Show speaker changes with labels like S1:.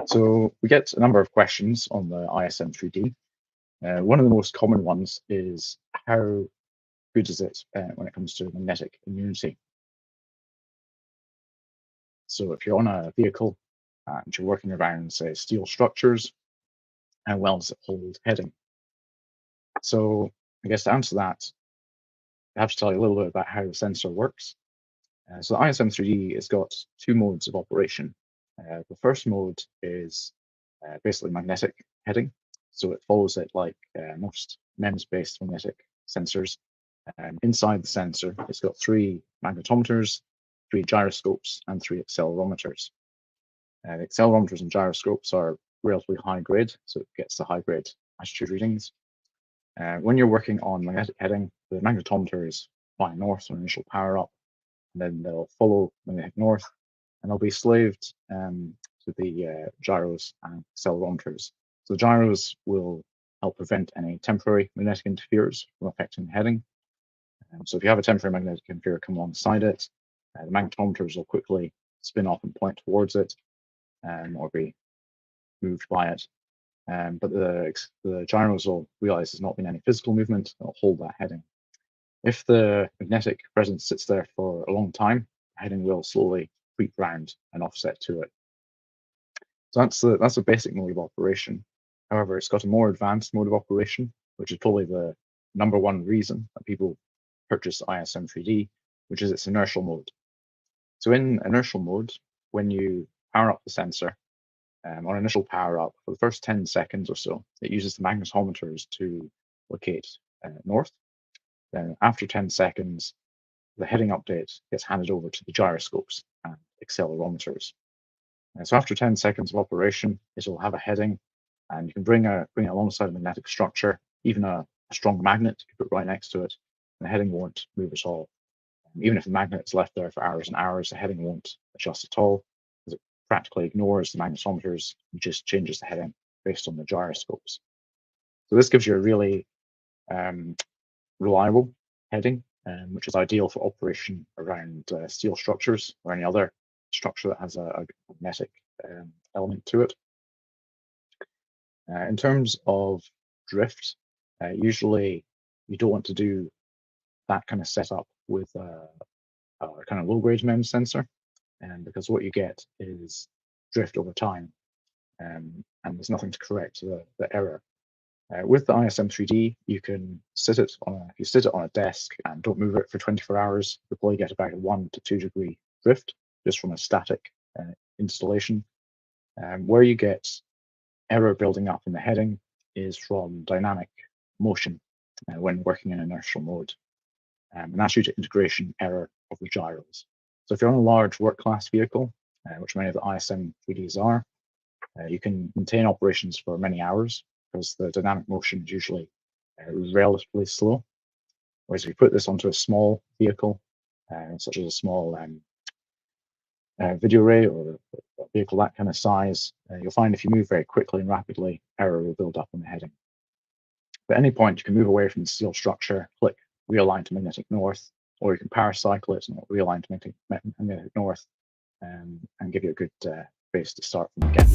S1: So we get a number of questions on the ISM 3D. One of the most common ones is how good is it when it comes to magnetic immunity? So if you're on a vehicle and you're working around, say, steel structures, how well does it hold heading? So I guess to answer that, I have to tell you a little bit about how the sensor works. So the ISM 3D has got two modes of operation. The first mode is basically magnetic heading. So it follows it like most MEMS-based magnetic sensors. Inside the sensor, it's got three magnetometers, three gyroscopes, and three accelerometers. The accelerometers and gyroscopes are relatively high grade, so it gets the high grade attitude readings. When you're working on magnetic heading, the magnetometer is flying north on initial power up, and then they'll follow magnetic north, and they'll be slaved to the gyros and accelerometers. So the gyros will help prevent any temporary magnetic interference from affecting the heading. So if you have a temporary magnetic interferer come alongside it, the magnetometers will quickly spin off and point towards it, or be moved by it. But the gyros will realize there's not been any physical movement, they'll hold that heading. If the magnetic presence sits there for a long time, the heading will slowly creep round and offset to it. So that's the basic mode of operation. However, it's got a more advanced mode of operation, which is probably the number one reason that people purchase ISM 3D, which is its inertial mode. So in inertial mode, when you power up the sensor, on initial power up, for the first 10 seconds or so, it uses the magnetometers to locate north. Then after 10 seconds, the heading update gets handed over to the gyroscopes and accelerometers. So after 10 seconds of operation, it will have a heading, and you can bring it alongside a magnetic structure, even a strong magnet, you put right next to it, and the heading won't move at all. Even if the magnet is left there for hours and hours, the heading won't adjust at all, because it practically ignores the magnetometers and just changes the heading based on the gyroscopes. So this gives you a really reliable heading, which is ideal for operation around steel structures or any other structure that has a magnetic element to it. In terms of drift, usually you don't want to do that kind of setup with a kind of low-grade MEMS sensor, because what you get is drift over time, and there's nothing to correct the error. With the ISM 3D, you can sit it on if you sit it on a desk and don't move it for 24 hours, you'll probably get about a 1 to 2 degree drift just from a static installation. Where you get error building up in the heading is from dynamic motion when working in inertial mode. And that's due to integration error of the gyros. So if you're on a large work class vehicle, which many of the ISM 3Ds are, you can maintain operations for many hours because the dynamic motion is usually relatively slow. Whereas if you put this onto a small vehicle, such as a small video array or a vehicle that kind of size, you'll find if you move very quickly and rapidly, error will build up in the heading. But at any point, you can move away from the steel structure, click realign to magnetic north, or you can power cycle it and realign to magnetic north, and give you a good base to start from again.